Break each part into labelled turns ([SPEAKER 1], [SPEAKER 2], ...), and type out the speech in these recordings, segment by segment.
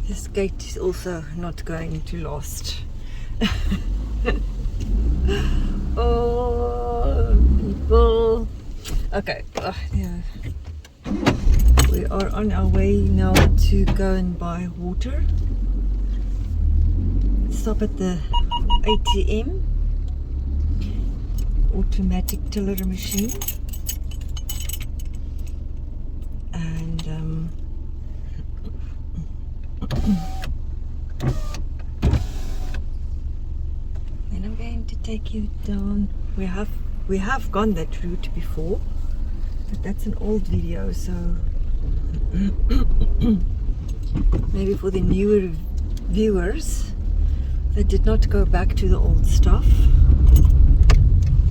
[SPEAKER 1] This gate is also not going to last. Oh, people. Okay, yeah. We are on our way now to go and buy water. Stop at the ATM, automatic teller machine, and then I'm going to take you down. We have gone that route before, but that's an old video, so maybe for the newer viewers that did not go back to the old stuff,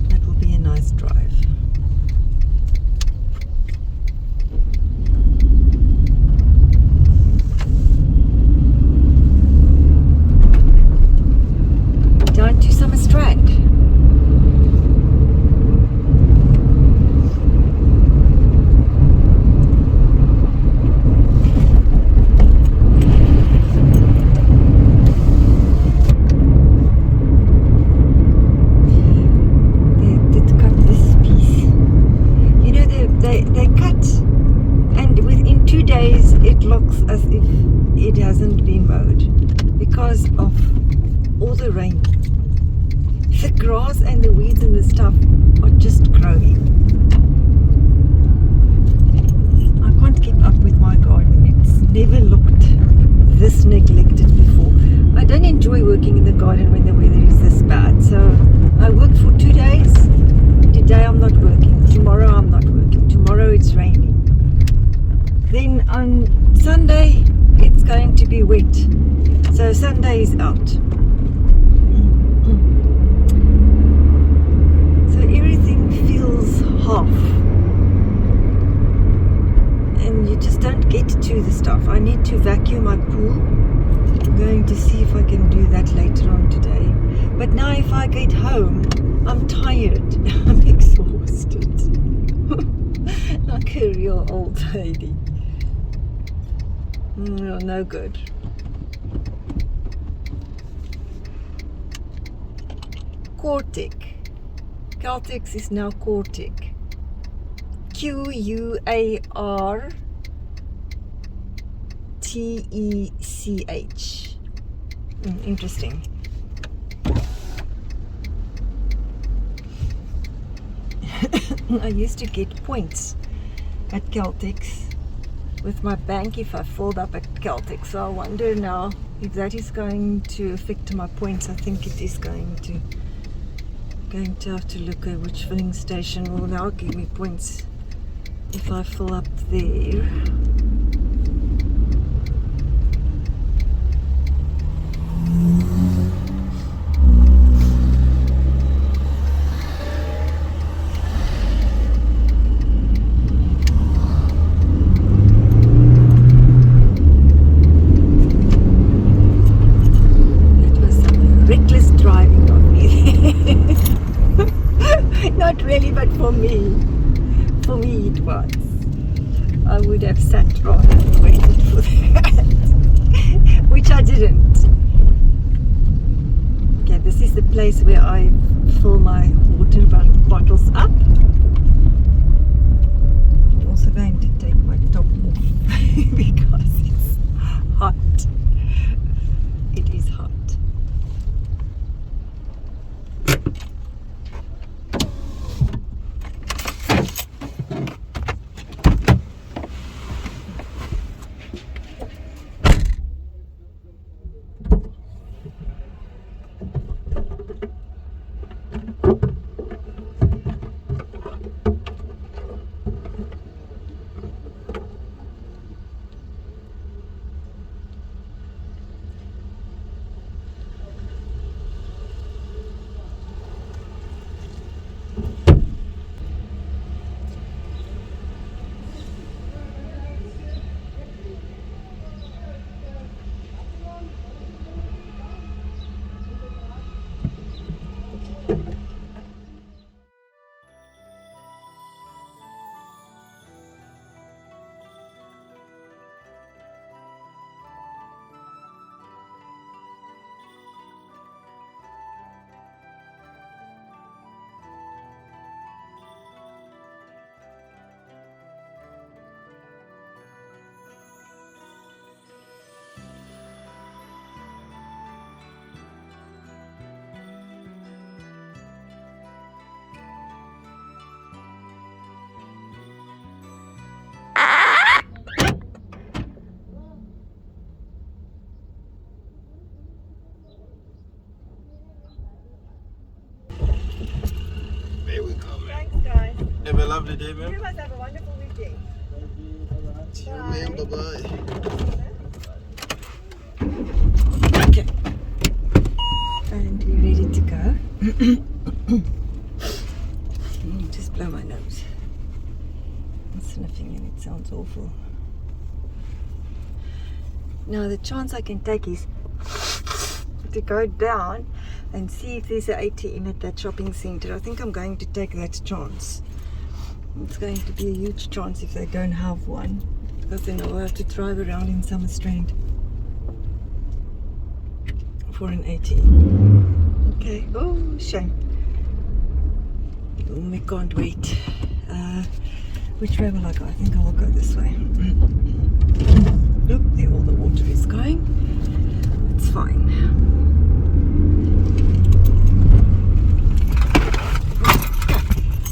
[SPEAKER 1] that will be a nice drive. Down to Summerstrand. They cut, and within 2 days it looks as if it hasn't been mowed because of all the rain. The grass and the weeds and the stuff are just growing. I can't keep up with my garden. It's never looked this neglected before. I don't enjoy working in the garden when the weather is this bad, so I worked for 2 days. Today I'm not working, tomorrow I'm not working, tomorrow it's raining. Then on Sunday it's going to be wet, so Sunday is out. So everything feels half, and you just don't get to the stuff. I need to vacuum my pool. I'm going to see if I can do that later on today. But now if I get home, I'm tired. I'm exhausted. Like a real old lady. No good. Quartic. Caltex is now Quartic. Qurtech. Interesting. I used to get points at Caltex with my bank if I filled up at Caltex, so I wonder now if that is going to affect my points. I think it is going to have to look at which filling station will now give me points if I fill up there. Not really, but for me it was. I would have sat rather and waited for that, which I didn't. Okay, this is the place where I fill my water bottles up. I'm also going to take my top off because it's hot. It is hot.
[SPEAKER 2] Have a lovely day, ma'am.
[SPEAKER 1] You must have a wonderful weekend.
[SPEAKER 2] See you, ma'am. Bye-bye.
[SPEAKER 1] Okay. And we're ready to go. Just blow my nose. I'm sniffing and it sounds awful. Now the chance I can take is to go down and see if there's an ATM at that shopping centre. I think I'm going to take that chance. It's going to be a huge chance if they don't have one, because then I'll have to drive around in Summerstrand for an ATM. Okay. Oh, shame. Oh, we can't wait. Which way will I go? I think I will go this way. Look, there all the water is going. It's fine.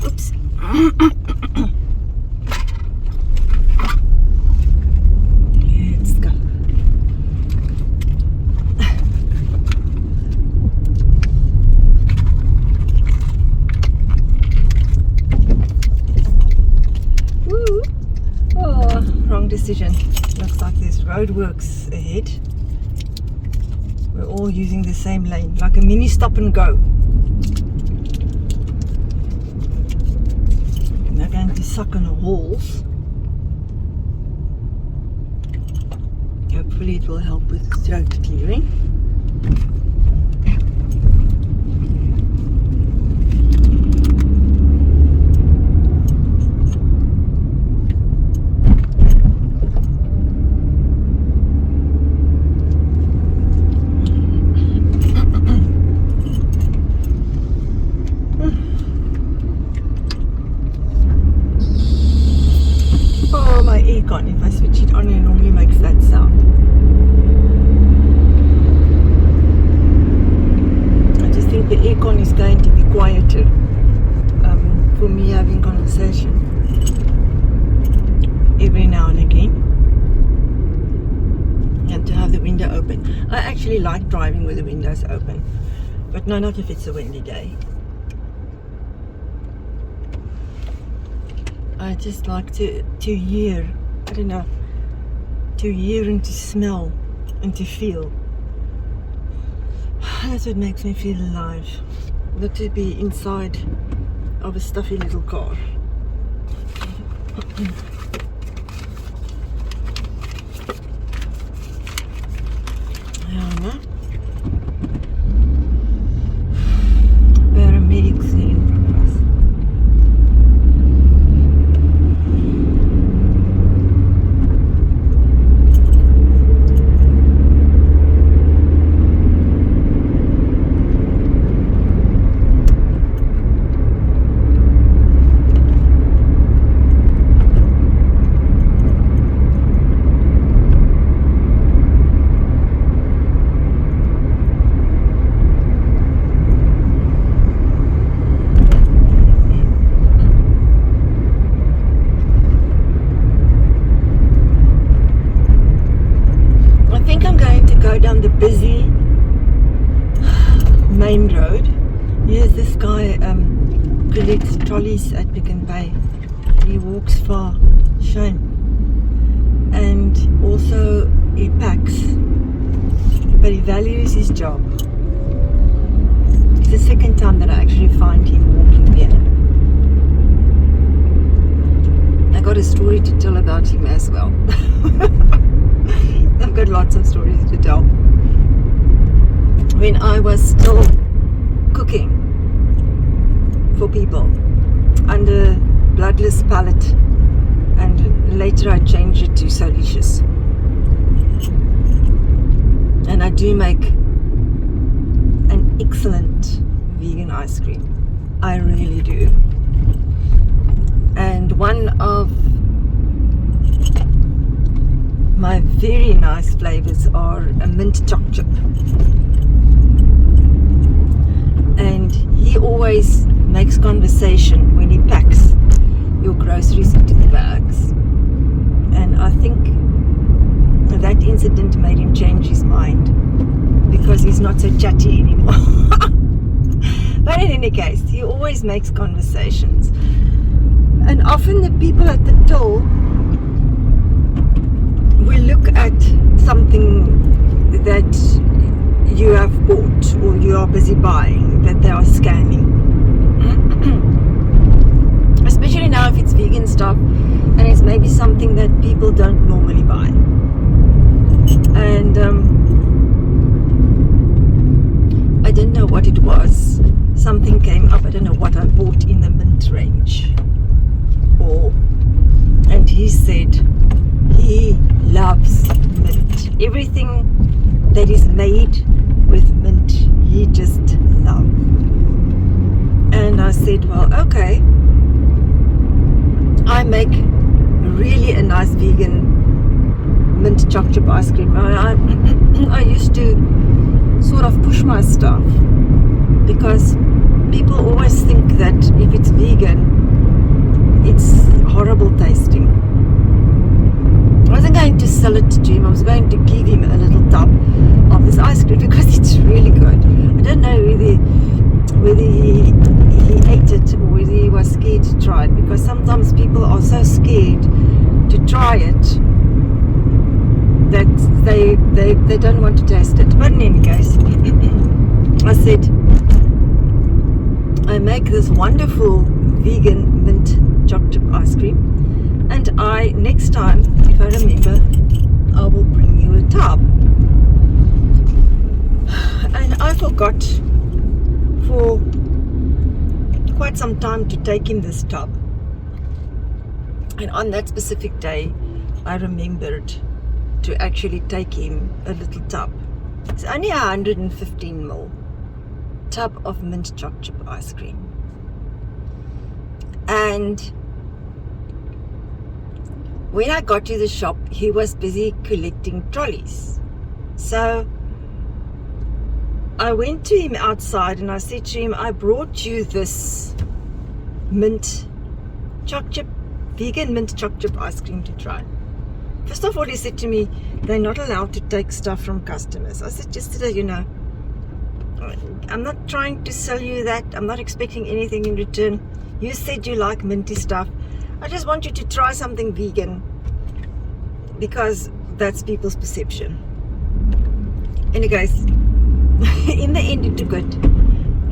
[SPEAKER 1] Oops. Let's go. Woo. Oh, wrong decision. Looks like there's roadworks ahead. We're all using the same lane, like a mini stop and go. And they're going to suck on the walls. Hopefully it will help with throat clearing. If I switch it on, it normally makes that sound. I just think the aircon is going to be quieter for me having conversation every now and again, and to have the window open. I actually like driving with the windows open, but no, not if it's a windy day. I just like to hear, I don't know, to hear and to smell and to feel. That's what makes me feel alive. Not to be inside of a stuffy little car. Yeah, paramedics in front of us. Down the busy main road. Here's this guy collects trolleys at Pick n Pay. He walks far, shame, and also he packs, but he values his job. It's the second time that I actually find him walking here. I got a story to tell about him as well. I've got lots of stories to tell. When I was still cooking for people under Bloodless Palette, and later I changed it to Solicious. And I do make an excellent vegan ice cream. I really do. And one of my very nice flavors are a mint choc chip, and he always makes conversation when he packs your groceries into the bags, and I think that incident made him change his mind because he's not so chatty anymore. But in any case, he always makes conversations. And often the people at the till will look at something that you have bought or you are busy buying, that they are scanning. Especially now if it's vegan stuff and it's maybe something that people don't normally buy. And I don't know what it was. Something came up. I don't know what I bought in the mint range. And he said he loves mint. Everything that is made with mint, he just loves. And I said, well, okay. I make really a nice vegan mint choc chip ice cream. I used to sort of push my stuff because people always think that if it's vegan, it's horrible tasting. I wasn't going to sell it to him. I was going to give him a little tub of this ice cream because it's really good. I don't know whether he ate it or whether he was scared to try it, because sometimes people are so scared to try it that they don't want to taste it. But in any case, I said I make this wonderful vegan mint choc chip ice cream, and next time, if I remember, I will bring you a tub. And I forgot for quite some time to take him this tub, and on that specific day I remembered to actually take him a little tub. It's only 115ml tub of mint choc chip ice cream. And when I got to the shop, he was busy collecting trolleys. So I went to him outside and I said to him, I brought you this mint choc chip, vegan mint choc chip ice cream to try. First of all, he said to me, they're not allowed to take stuff from customers. I said, just so you know, I'm not trying to sell you that. I'm not expecting anything in return. You said you like minty stuff. I just want you to try something vegan, because that's people's perception. Anyways, in the end he took it,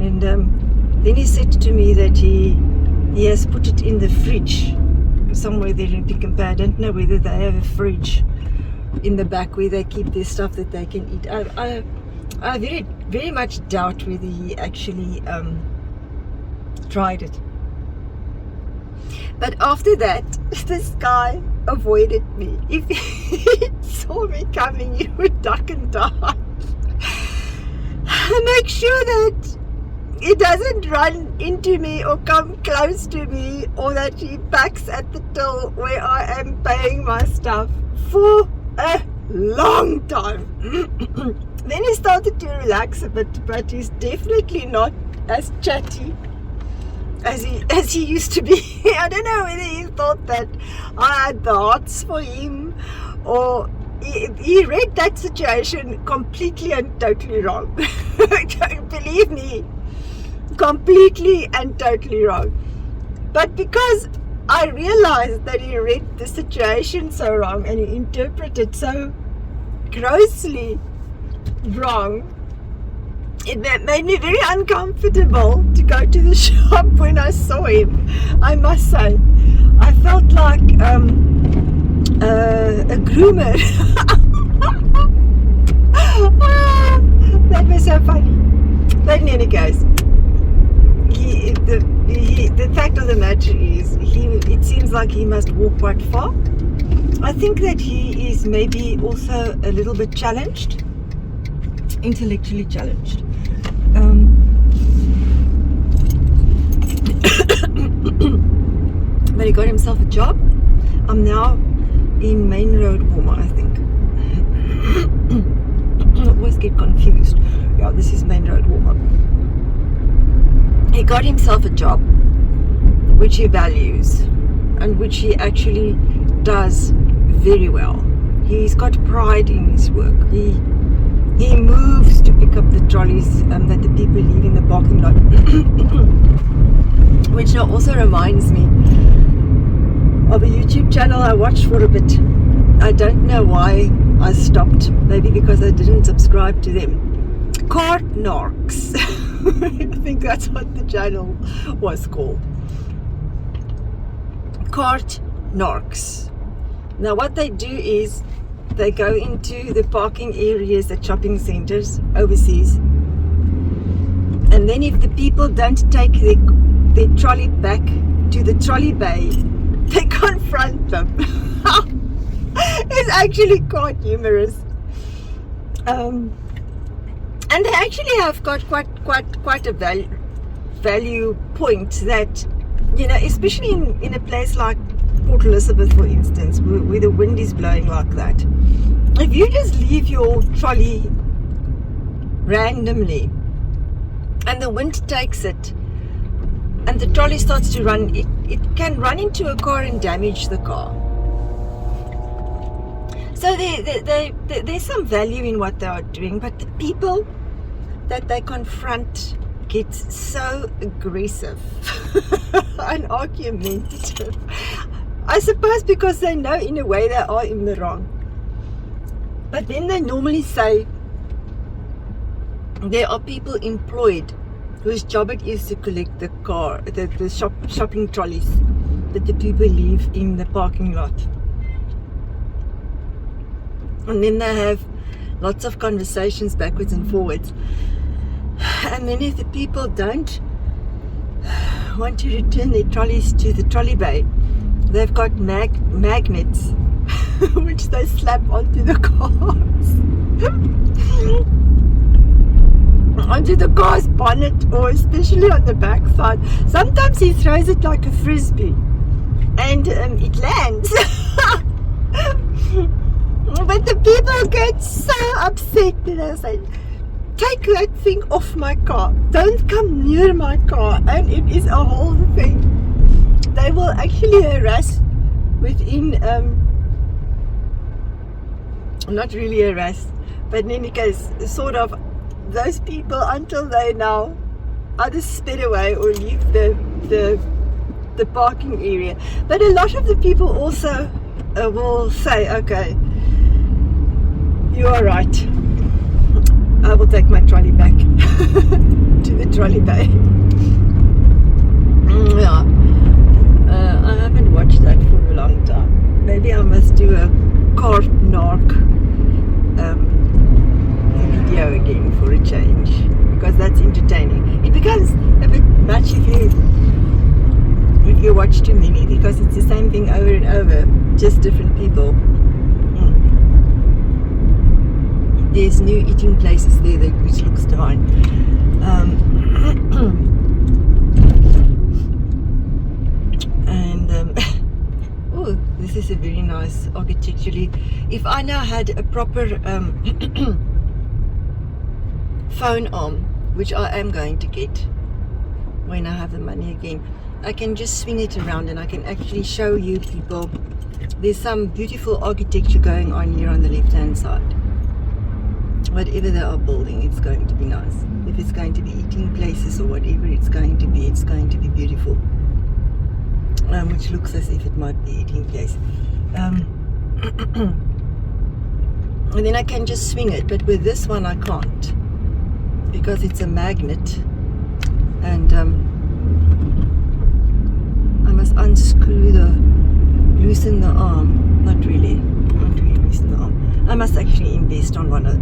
[SPEAKER 1] and then he said to me that he has put it in the fridge somewhere there in Pick n Pay. I don't know whether they have a fridge in the back where they keep their stuff that they can eat. I very, very much doubt whether he actually tried it. But after that, this guy avoided me. If he saw me coming, he would duck and dive. Make sure that he doesn't run into me or come close to me, or that he backs at the till where I am paying my stuff for a long time. Then he started to relax a bit, but he's definitely not as chatty as he used to be. I don't know whether he thought that I had the hots for him, or he read that situation completely and totally wrong. Believe me, completely and totally wrong. But because I realized that he read the situation so wrong and he interpreted so grossly wrong, it made me very uncomfortable to go to the shop when I saw him, I must say. I felt like a groomer. That was so funny. But in any case, the fact of the matter is, it seems like he must walk quite far. I think that he is maybe also a little bit challenged, intellectually challenged. But he got himself a job. I'm now in Main Road, Walmer, I think. I always get confused. Yeah, this is Main Road, Walmer. He got himself a job which he values and which he actually does very well. He's got pride in his work. He moves to pick up the trolleys that the people leave in the parking lot. Which now also reminds me of a YouTube channel I watched for a bit. I don't know why I stopped. Maybe because I didn't subscribe to them. Cart Narcs. I think that's what the channel was called. Cart Narcs. Now what they do is they go into the parking areas at shopping centers overseas, and then if the people don't take their trolley back to the trolley bay, they confront them. It's actually quite humorous, and they actually have got quite a value point that, you know, especially in a place like Port Elizabeth, for instance, where the wind is blowing like that. If you just leave your trolley randomly and the wind takes it and the trolley starts to run, it can run into a car and damage the car. So there's some value in what they are doing, but the people that they confront get so aggressive and argumentative. I suppose because they know in a way they are in the wrong. But then they normally say there are people employed whose job it is to collect the shopping trolleys that the people leave in the parking lot. And then they have lots of conversations backwards and forwards. And then if the people don't want to return their trolleys to the trolley bay, they've got magnets which they slap onto the cars. Onto the car's bonnet, or especially on the back side. Sometimes he throws it like a frisbee and it lands. But the people get so upset that I say, take that thing off my car, don't come near my car, and it is a whole thing. They will actually harass within, not really harass, but in any case, sort of those people until they now either sped away or leave the parking area. But a lot of the people also will say, okay, you are right, I will take my trolley back to the trolley bay. Yeah. I haven't watched that for a long time. Maybe I must do a cart narc video again for a change, because that's entertaining. It becomes a bit much if you watch too many, because it's the same thing over and over, just different people. There's new eating places there which looks divine. Oh, this is a very nice architecturally. If I now had a proper phone arm, which I am going to get when I have the money again, I can just swing it around and I can actually show you people. There's some beautiful architecture going on here on the left hand side. Whatever they are building, it's going to be nice. If it's going to be eating places or whatever it's going to be beautiful. Which looks as if it might be eating place. And then I can just swing it, but with this one I can't, because it's a magnet, and I must unscrew loosen the arm. Not really loosen the arm. I must actually invest on one of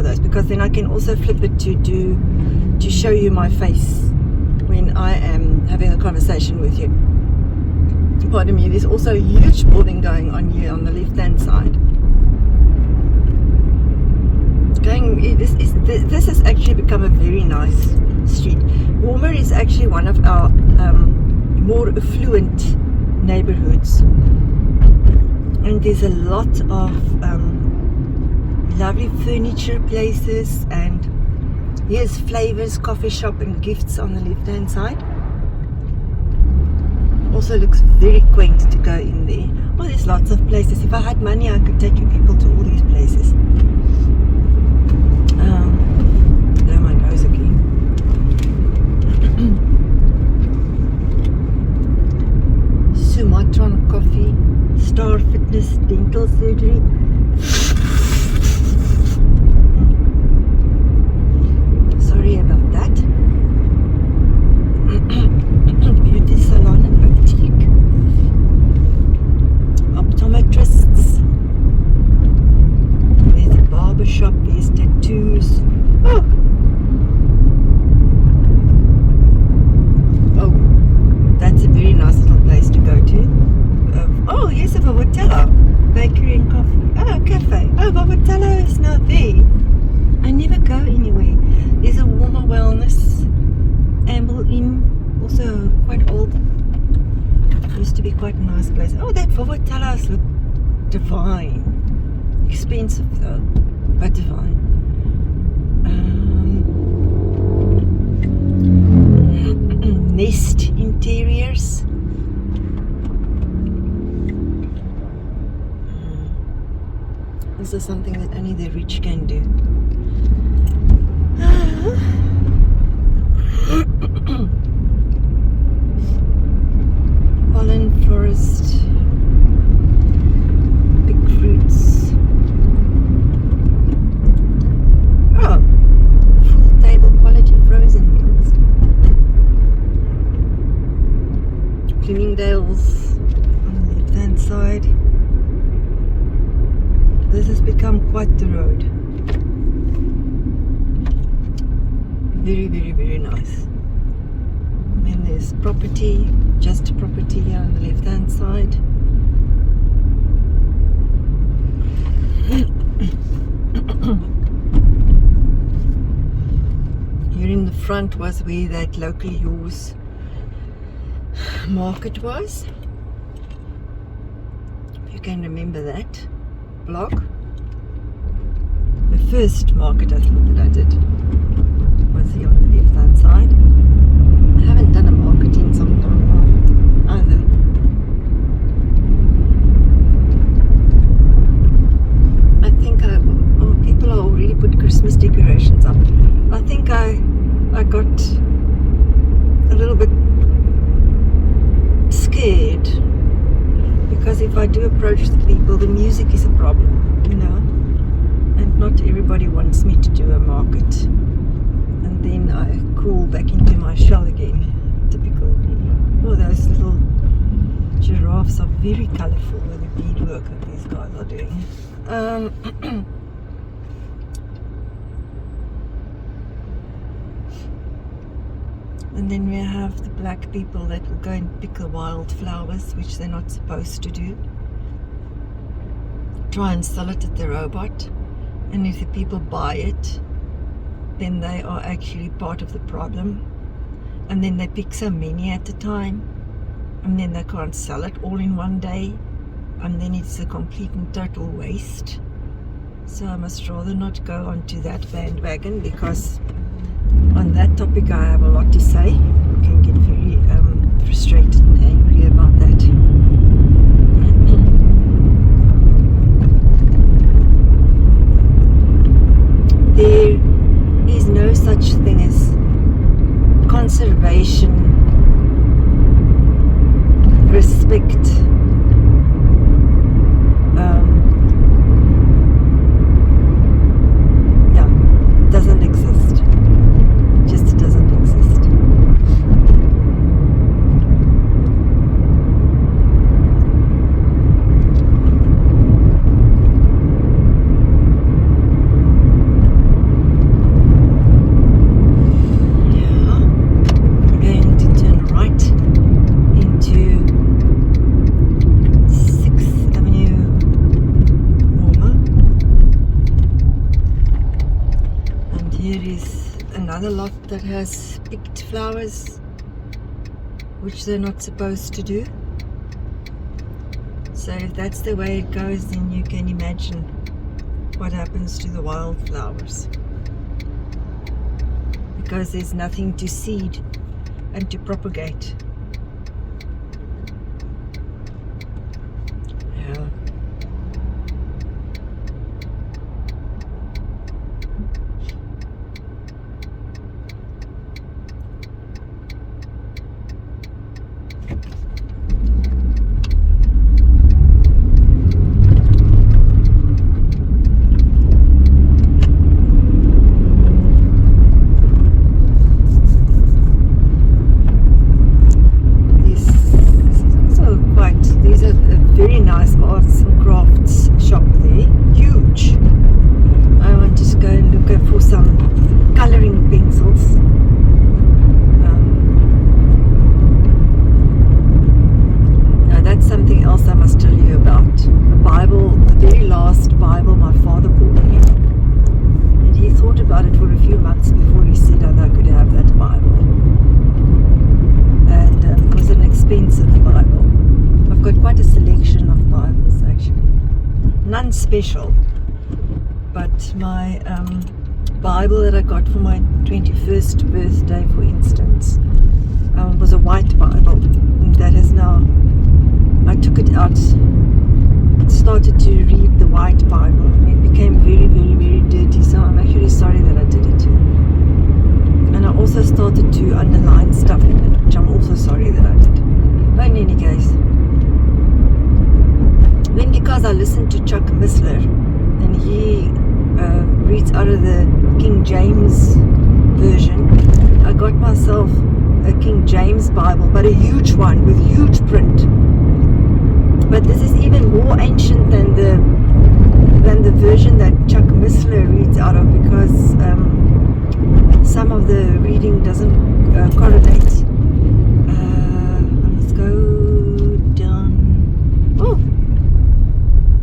[SPEAKER 1] those, because then I can also flip it to show you my face when I am having a conversation with you. Pardon me. There's also a huge building going on here on the left hand side. This has actually become a very nice street. Walmer is actually one of our more affluent neighborhoods, and there's a lot of lovely furniture places, and here's Flavors coffee shop and gifts on the left hand side. Also looks very quaint to go in there. Oh, there's lots of places. If I had money, I could take you people to all these places. Blow my nose again. Sumatran coffee. dental surgery. Sorry about that. Beauty salon and boutique. Optometrists. There's a barber shop. There's tattoos. Oh. That's a very nice little place to go to. Oh, yes, a Vavatello. Bakery and coffee. Oh, cafe. Oh, Vavatello is now there. I never go anywhere. There's a Walmer Wellness. Amble Inn. Also quite old. Used to be quite a nice place. Oh, that Vavatello's look divine. Expensive though, but divine. Nest Interiors. This is something that only the rich can do. Pollen Florist. Big fruits. Oh, full table quality frozen meals. Bloomingdale's on the left hand side. This has become quite the road. Very, very, very nice. And then there's property, just property here on the left hand side. Here in the front was where that local yours market was. If you can remember that block. The first market I think that I did was here on the left hand side. I haven't done a market in some time now either. I think people are already put Christmas decorations up. I think I got a little bit scared because if I do approach the people, the music is a problem, you know, and not everybody wants me to do a market, and then I crawl back into my shell again. Typical me. Oh, those little giraffes are very colourful with the beadwork that these guys are doing. And then we have the black people that will go and pick the wildflowers, which they're not supposed to do. Try and sell it at the robot. And if the people buy it, then they are actually part of the problem. And then they pick so many at a time. And then they can't sell it all in one day. And then it's a complete and total waste. So I must rather not go onto that bandwagon, because on that topic I have a lot to say. I can get very frustrated and angry about that. There is no such thing as conservation, respect, doesn't exist. Just doesn't exist. Another lot that has picked flowers, which they're not supposed to do. So if that's the way it goes, then you can imagine what happens to the wildflowers, because there's nothing to seed and to propagate. Yeah. special. But my Bible that I got for my 21st birthday, for instance, was a white Bible. That is now, I took it out, started to read the white Bible, and it became very, very, very dirty, so I'm actually sorry that I did it. And I also started to underline stuff in it, which I'm also sorry that I did. But in any case, then because I listened to Chuck Missler, and he reads out of the King James version, I got myself a King James Bible, but a huge one with huge print. But this is even more ancient than the version that Chuck Missler reads out of, because some of the reading doesn't correlate. I must go down. Oh,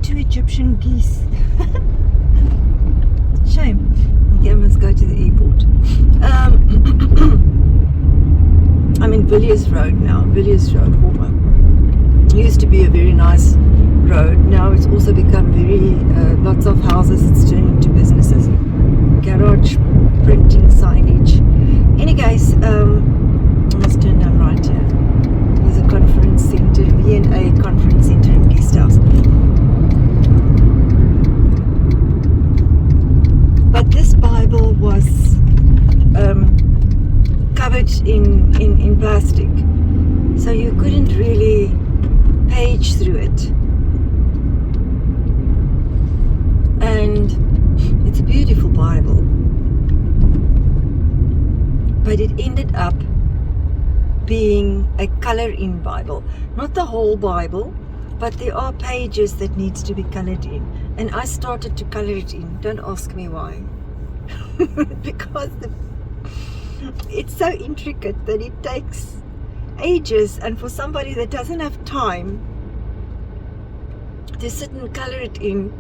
[SPEAKER 1] 2 Egyptian geese. Shame. Okay, I must go to the airport. I'm in Villiers Road now. Villiers Road, Walmer. Used to be a very nice road. Now it's also become very lots of houses. It's turned into businesses. Garage, printing, signage. Any case, I must turn down right here. There's a conference center, V&A conference center and guest house. But this Bible was covered in plastic, so you couldn't really page through it. And it's a beautiful Bible, but it ended up being a color-in Bible. Not the whole Bible, but there are pages that needs to be colored in. And I started to color it in. Don't ask me why. Because it's so intricate that it takes ages, and for somebody that doesn't have time to sit and color it in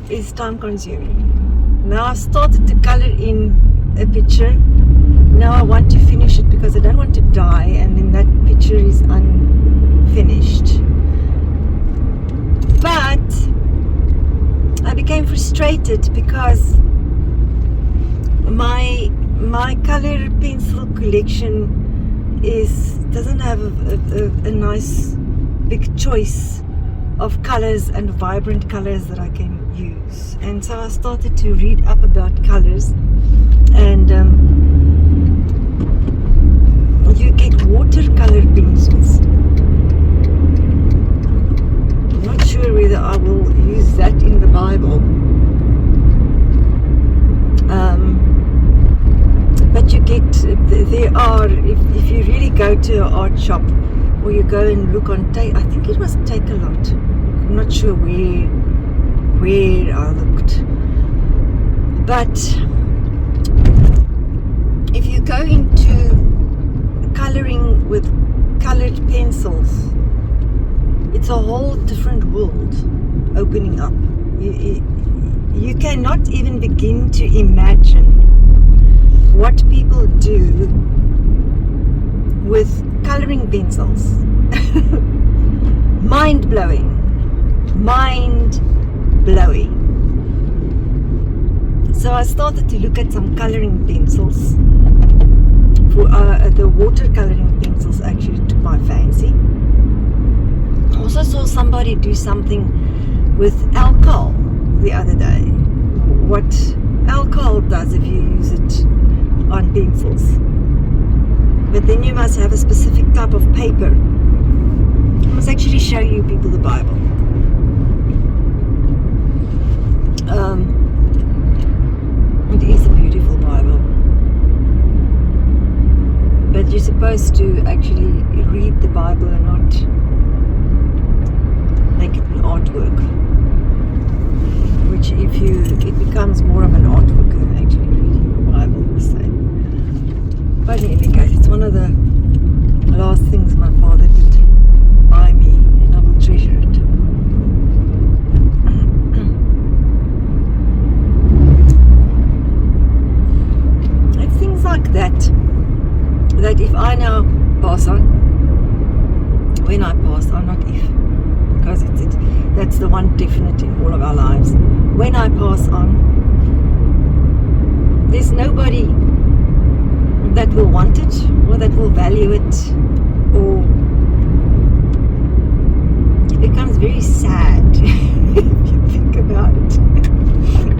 [SPEAKER 1] is time consuming. Now I've started to color in a picture. Now I want to finish it because I don't want to die and then that picture is unfinished. But I became frustrated because my color pencil collection doesn't have a nice big choice of colors and vibrant colors that I can use. And so I started to read up about colors, and you get watercolor pencils. I'm not sure whether I will use that in the Bible. But you get, there are, if you really go to an art shop, or you go and look on I think it was Take a Lot. I'm not sure where I looked. But if you go into coloring with colored pencils, it's a whole different world opening up. You cannot even begin to imagine what people do with coloring pencils. Mind blowing. So I started to look at some coloring pencils. For the watercoloring pencils actually took my fancy. I also saw somebody do something with alcohol the other day. What alcohol does if you use it on pencils. But then you must have a specific type of paper. I must actually show you people the Bible. It is a beautiful Bible. But you're supposed to actually read the Bible and not make it an artwork. Which it becomes more of an artwork than actually reading the Bible per se. But in any case, it's one of the last things my father did buy me, and I will treasure it. It's things like that if I now pass on, when I pass on, not if, because that's the one definite in all of our lives. When I pass on, there's nobody that will want it or that will value it, or it becomes very sad if you think about it.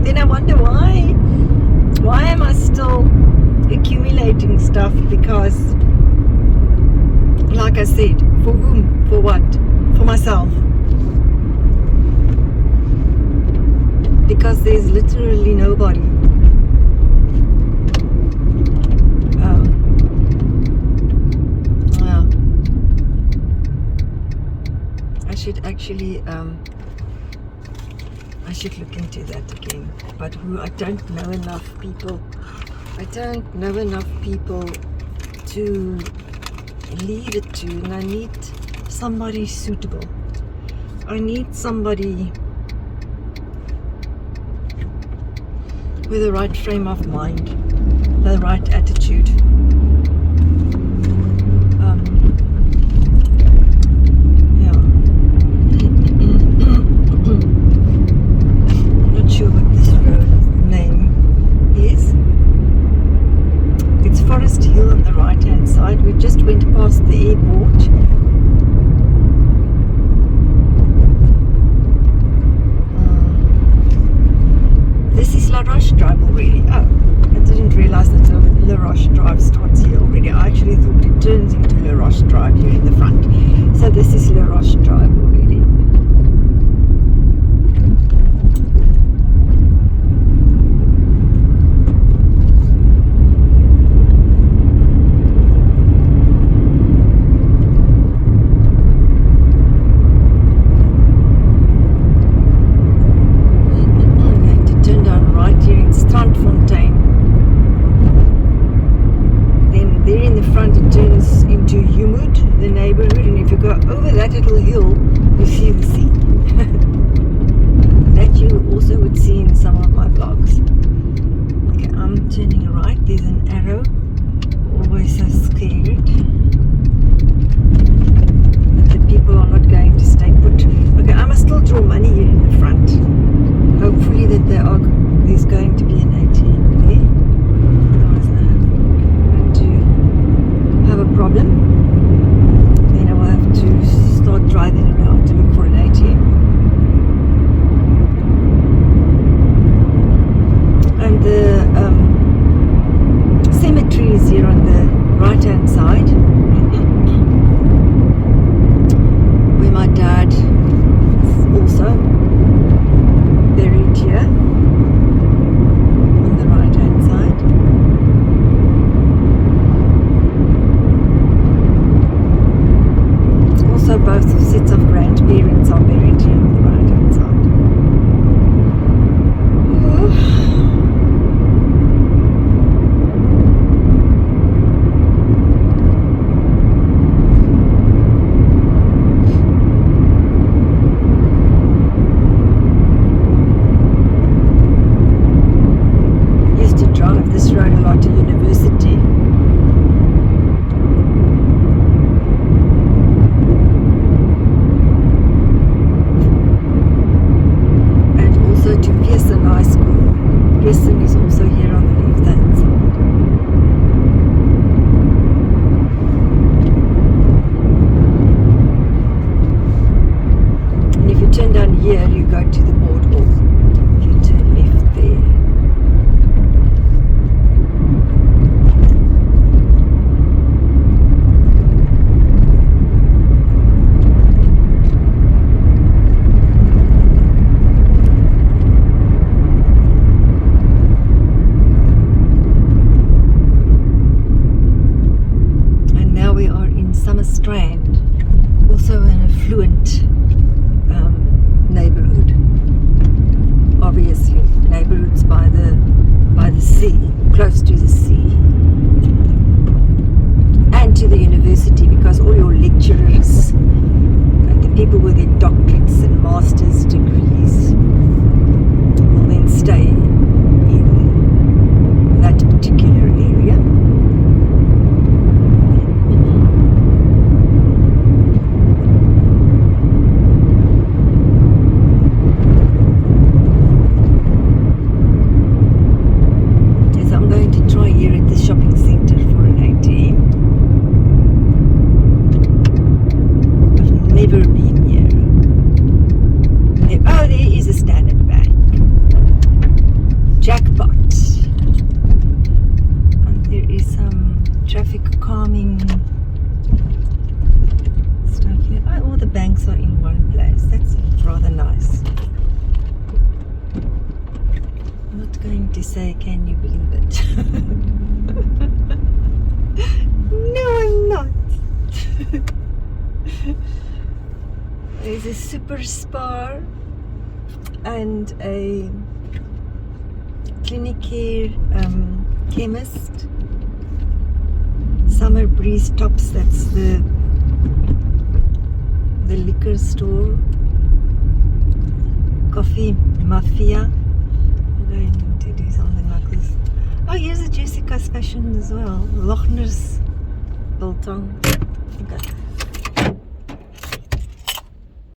[SPEAKER 1] Then I wonder why am I still accumulating stuff? Because, like I said, for whom? For what? For myself. Because there's literally nobody. I should actually I should look into that again. But I don't know enough people. I don't know enough people to leave it to, and I need somebody suitable. I need somebody with the right frame of mind, the right attitude. Yeah. I'm not sure what this road name is. It's Forest Hill on the right hand side. We just went past the airport. This is La Roche Drive already. Oh, I didn't realize that La Roche Drive starts here already. I actually thought it turns into La Roche Drive here in the front. So this is La Roche Drive already. Strandfontein. Then there in the front it turns into Woodlands, the neighborhood, and if you go over that little hill jackpot. And there is some traffic calming stuff here. Oh, all the banks are in one place. That's rather nice. I'm not going to say, can you believe it? No, I'm not. There's a super spa and a clinic here, chemist. Summer Breeze Tops, that's the liquor store. Coffee Mafia. I'm going to do something like this. Oh, here's a Jessica's fashion as well. Lochner's Biltong. Okay.